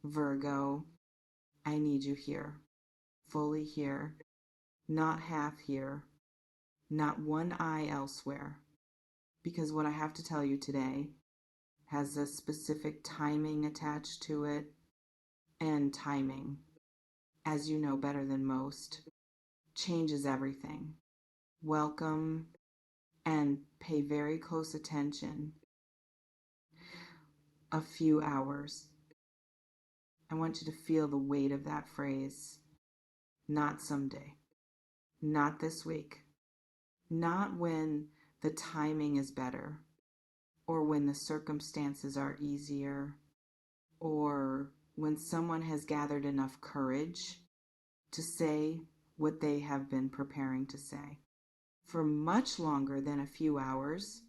Virgo, I need you here, fully here, not half here, not one eye elsewhere, because what I have to tell you today has a specific timing attached to it, and timing, as you know better than most, changes everything. Welcome and pay very close attention. A few hours. I want you to feel the weight of that phrase. Not someday. Not this week. Not when the timing is better, or when the circumstances are easier, or when someone has gathered enough courage to say what they have been preparing to say. For much longer than a few hours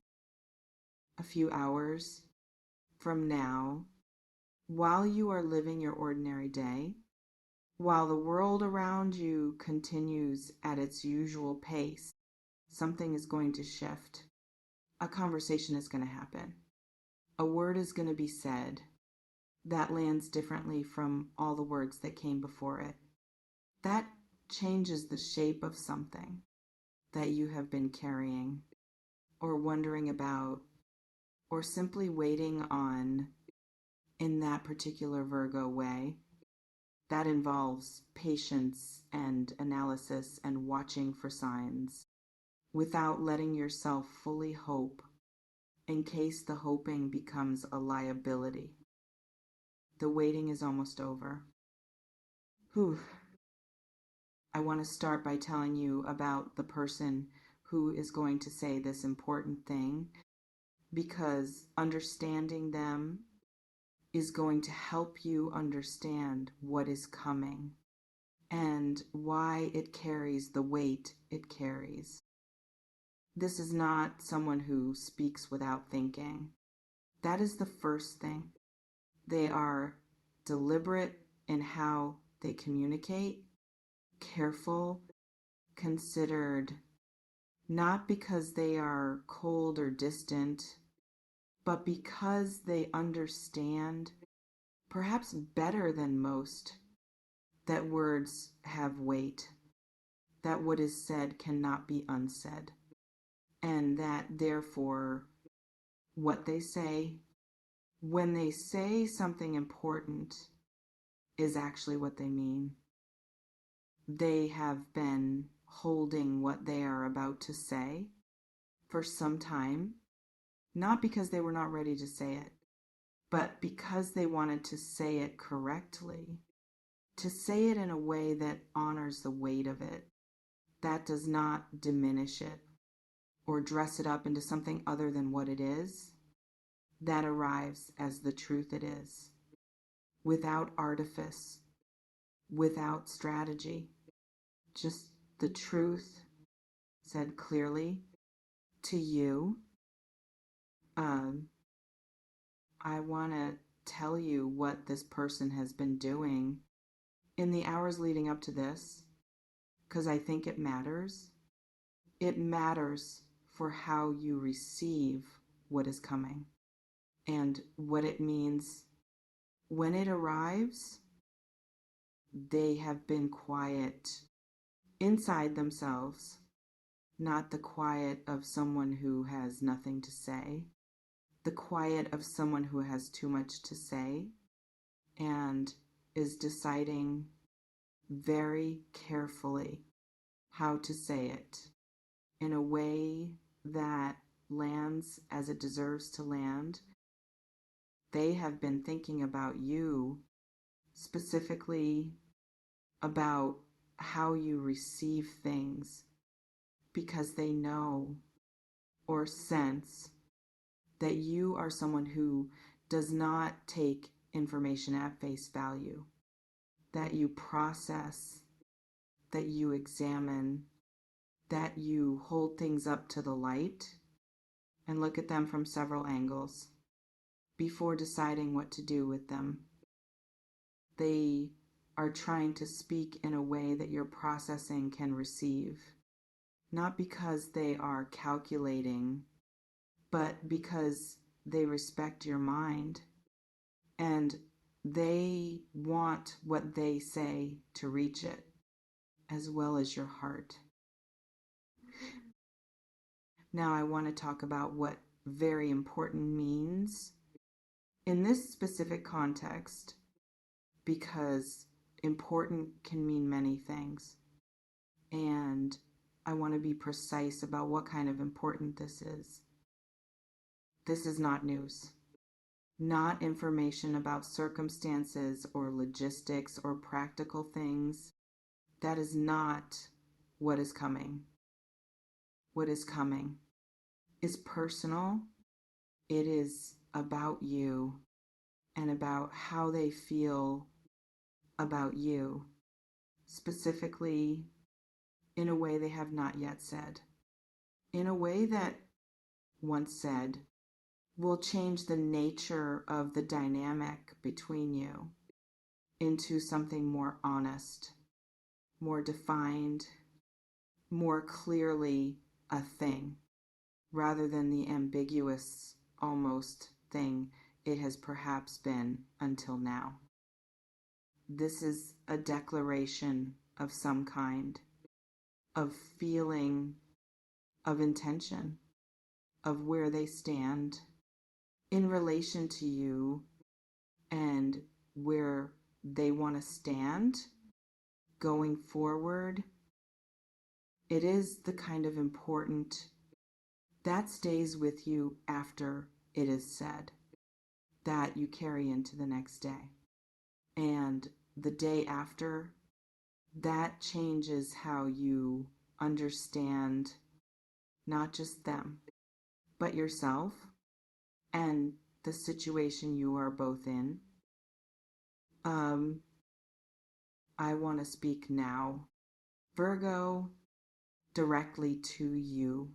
from now, while you are living your ordinary day, while the world around you continues at its usual pace, something is going to shift. A conversation is going to happen. A word is going to be said that lands differently from all the words that came before it. That changes the shape of something that you have been carrying or wondering about or simply waiting on in that particular Virgo way. That involves patience and analysis and watching for signs without letting yourself fully hope in case the hoping becomes a liability. The waiting is almost over. Whew. I want to start by telling you about the person who is going to say this important thing, because understanding them is going to help you understand what is coming and why it carries the weight it carries. This is not someone who speaks without thinking. That is the first thing. They are deliberate in how they communicate, careful, considered, not because they are cold or distant, but because they understand, perhaps better than most, that words have weight, that what is said cannot be unsaid, and that therefore what they say, when they say something important, is actually what they mean. They have been holding what they are about to say for some time, not because they were not ready to say it, but because they wanted to say it correctly, to say it in a way that honors the weight of it, that does not diminish it or dress it up into something other than what it is, that arrives as the truth it is, without artifice, without strategy, just the truth said clearly to you. I want to tell you what this person has been doing in the hours leading up to this, because I think it matters. It matters for how you receive what is coming and what it means when it arrives. They have been quiet inside themselves, not the quiet of someone who has nothing to say, the quiet of someone who has too much to say and is deciding very carefully how to say it in a way that lands as it deserves to land. They have been thinking about you, specifically about how you receive things, because they know or sense that you are someone who does not take information at face value, that you process, that you examine, that you hold things up to the light and look at them from several angles before deciding what to do with them. They are trying to speak in a way that your processing can receive, not because they are calculating, but because they respect your mind and They want what they say to reach it, as well as your heart. Now I want to talk about what very important means in this specific context, because important can mean many things. And I want to be precise about what kind of important this is. This is not news, not information about circumstances or logistics or practical things. That is not what is coming. What is coming is personal. It is about you and about how they feel about you, specifically in a way they have not yet said, in a way that once said will change the nature of the dynamic between you into something more honest, more defined, more clearly a thing, rather than the ambiguous, almost thing it has perhaps been until now. This is a declaration of some kind, of feeling, of intention, of where they stand in relation to you and where they want to stand going forward. It is the kind of important that stays with you after it is said, that you carry into the next day. And the day after, that changes how you understand not just them, but yourself and the situation you are both in. I want to speak now, Virgo, directly to you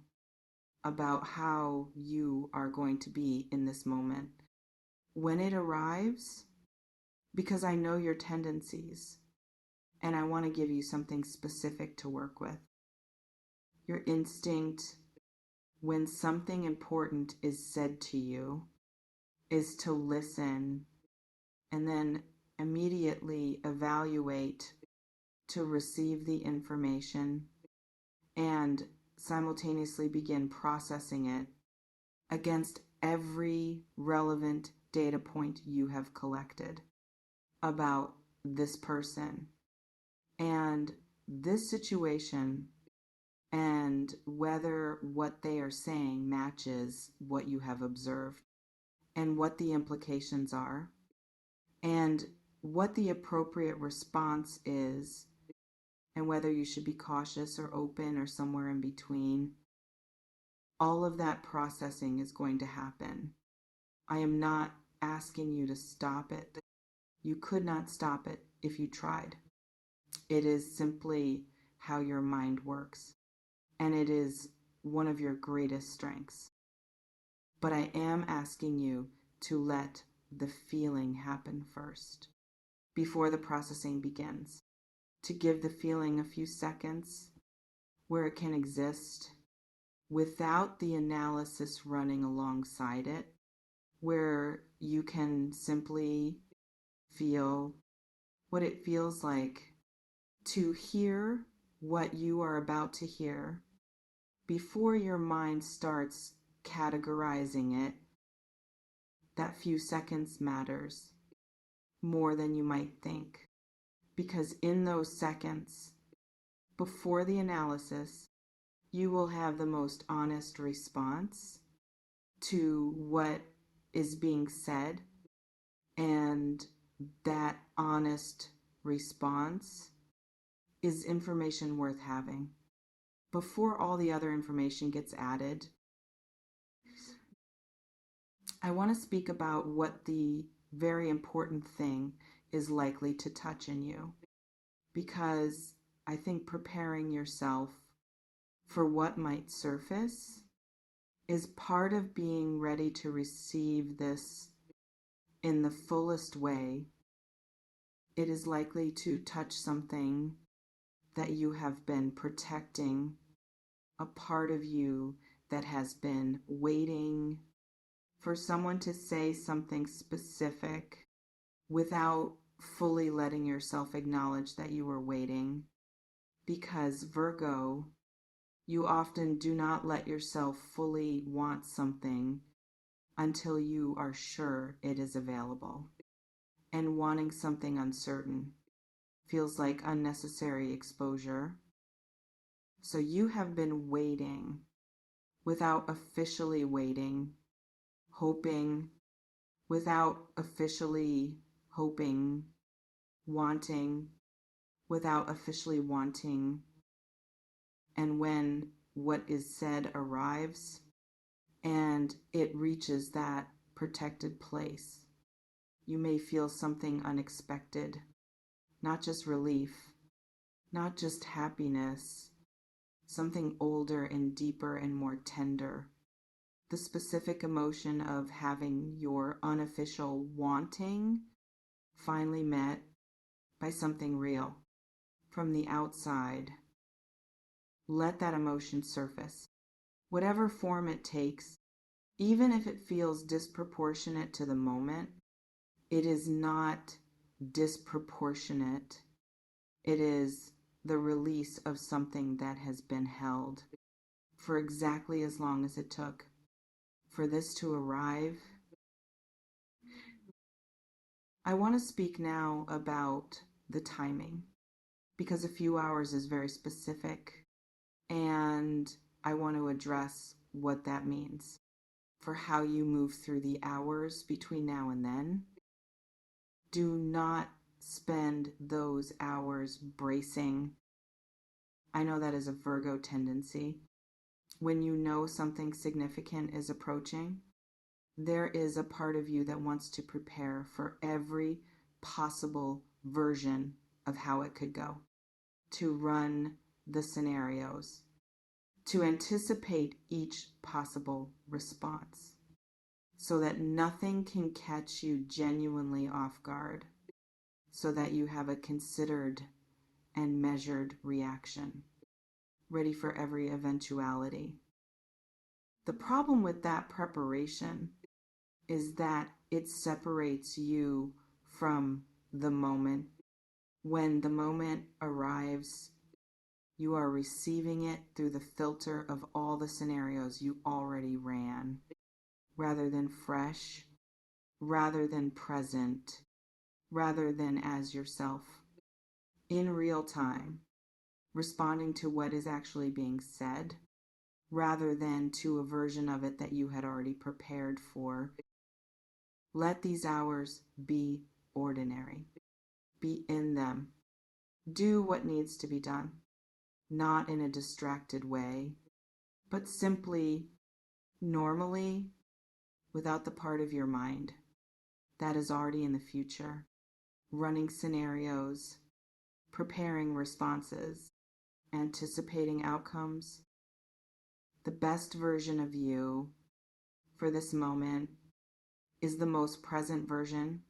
about how you are going to be in this moment when it arrives, because I know your tendencies and I want to give you something specific to work with. Your instinct when something important is said to you is to listen and then immediately evaluate, to receive the information and simultaneously begin processing it against every relevant data point you have collected about this person and this situation, and whether what they are saying matches what you have observed and what the implications are and what the appropriate response is, and whether you should be cautious or open or somewhere in between. All of that processing is going to happen. I am not asking you to stop it. You could not stop it if you tried. It is simply how your mind works, and it is one of your greatest strengths. But I am asking you to let the feeling happen first, before the processing begins, to give the feeling a few seconds where it can exist without the analysis running alongside it, where you can simply feel what it feels like to hear what you are about to hear before your mind starts categorizing it. That few seconds matters more than you might think, because in those seconds before the analysis, you will have the most honest response to what is being said, and that honest response is information worth having. Before all the other information gets added, I want to speak about what the very important thing is likely to touch in you, because I think preparing yourself for what might surface is part of being ready to receive this in the fullest way. It is likely to touch something that you have been protecting, a part of you that has been waiting for someone to say something specific, without fully letting yourself acknowledge that you were waiting. Because Virgo, you often do not let yourself fully want something until you are sure it is available. And wanting something uncertain feels like unnecessary exposure. So you have been waiting without officially waiting, hoping without officially hoping, wanting without officially wanting. And when what is said arrives and it reaches that protected place, you may feel something unexpected, not just relief, not just happiness, something older and deeper and more tender. The specific emotion of having your unofficial wanting finally met by something real from the outside. Let that emotion surface, whatever form it takes, even if it feels disproportionate to the moment. It is not disproportionate. It is the release of something that has been held for exactly as long as it took for this to arrive. I want to speak now about the timing because a few hours is very specific, and I want to address what that means for how you move through the hours between now and then. Do not spend those hours bracing. I know that is a Virgo tendency. When you know something significant is approaching, there is a part of you that wants to prepare for every possible version of how it could go, to run the scenarios, to anticipate each possible response so that nothing can catch you genuinely off guard, so that you have a considered and measured reaction, ready for every eventuality. The problem with that preparation is that it separates you from the moment. When the moment arrives, you are receiving it through the filter of all the scenarios you already ran, rather than fresh, rather than present, rather than as yourself, in real time, responding to what is actually being said, rather than to a version of it that you had already prepared for. Let these hours be ordinary. Be in them. Do what needs to be done, not in a distracted way, but simply, normally, without the part of your mind that is already in the future, running scenarios, preparing responses, anticipating outcomes. The best version of you for this moment is the most present version,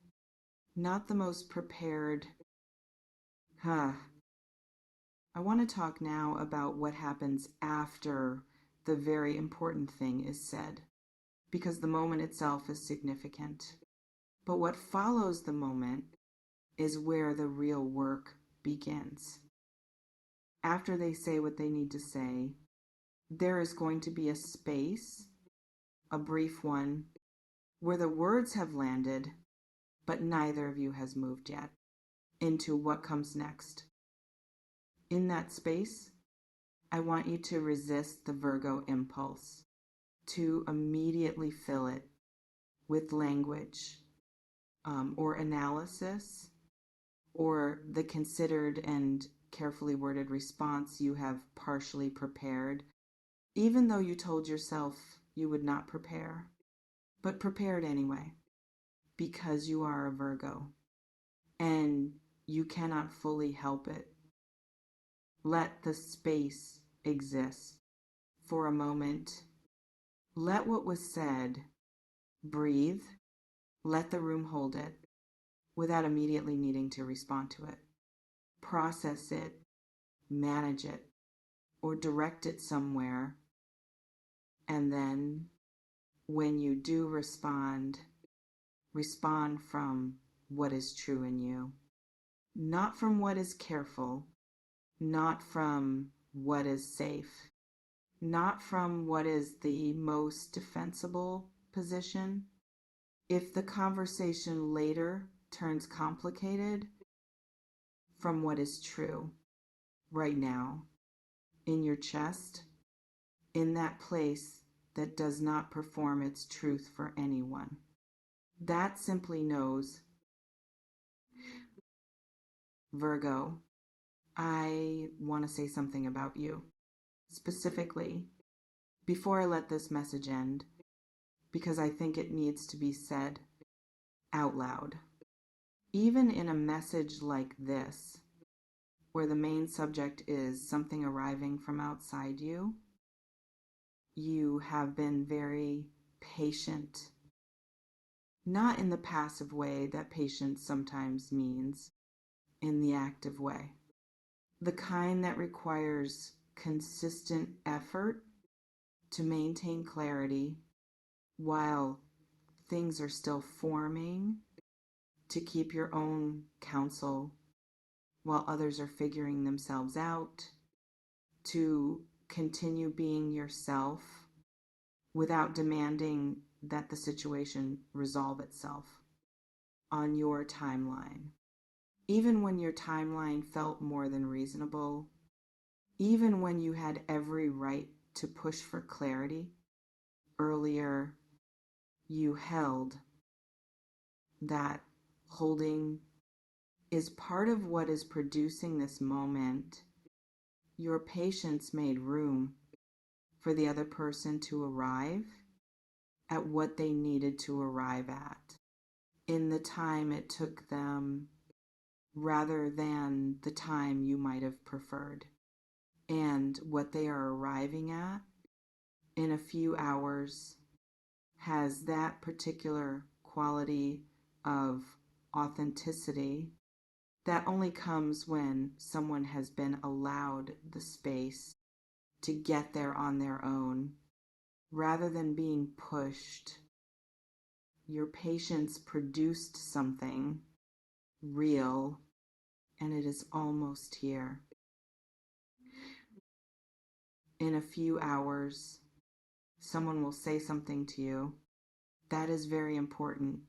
not the most prepared. I want to talk now about what happens after the very important thing is said, because the moment itself is significant. But what follows the moment is where the real work begins. After they say what they need to say, there is going to be a space, a brief one, where the words have landed, but neither of you has moved yet into what comes next. In that space, I want you to resist the Virgo impulse to immediately fill it with language or analysis or the considered and carefully worded response you have partially prepared, even though you told yourself you would not prepare, but prepared anyway, because you are a Virgo and you cannot fully help it. Let the space exist for a moment. Let what was said breathe. Let the room hold it without immediately needing to respond to it. Process it, manage it, or direct it somewhere. And then when you do respond, respond from what is true in you, not from what is careful, not from what is safe, not from what is the most defensible position. If the conversation later turns complicated, from what is true right now, in your chest, in that place that does not perform its truth for anyone. That simply knows, Virgo, I want to say something about you. Specifically, before I let this message end, because I think it needs to be said out loud. Even in a message like this, where the main subject is something arriving from outside you, you have been very patient. Not in the passive way that patience sometimes means, in the active way. The kind that requires consistent effort to maintain clarity while things are still forming, to keep your own counsel while others are figuring themselves out, to continue being yourself without demanding that the situation resolve itself on your timeline. Even when your timeline felt more than reasonable, even when you had every right to push for clarity, earlier you held. That holding is part of what is producing this moment. Your patience made room for the other person to arrive at what they needed to arrive at in the time it took them, rather than the time you might have preferred. And what they are arriving at in a few hours has that particular quality of authenticity that only comes when someone has been allowed the space to get there on their own, rather than being pushed. Your patience produced something real, and it is almost here. In a few hours, someone will say something to you. That is very important.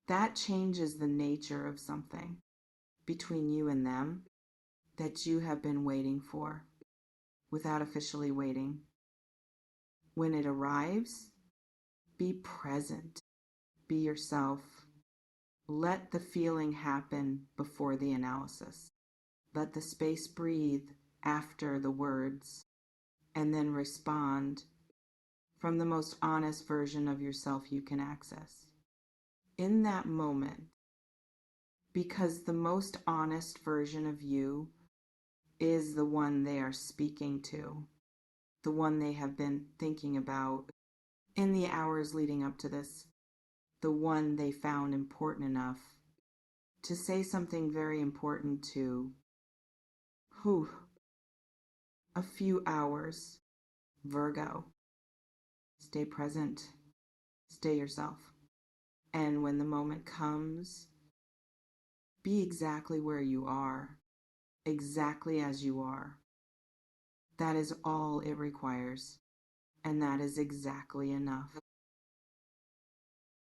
That changes the nature of something between you and them that you have been waiting for without officially waiting. When it arrives, be present, be yourself. Let the feeling happen before the analysis. Let the space breathe after the words, and then respond from the most honest version of yourself you can access. In that moment, because the most honest version of you is the one they are speaking to, the one they have been thinking about in the hours leading up to this, the one they found important enough to say something very important to. A few hours. Virgo. Stay present. Stay yourself. And when the moment comes, be exactly where you are, exactly as you are. That is all it requires, and that is exactly enough.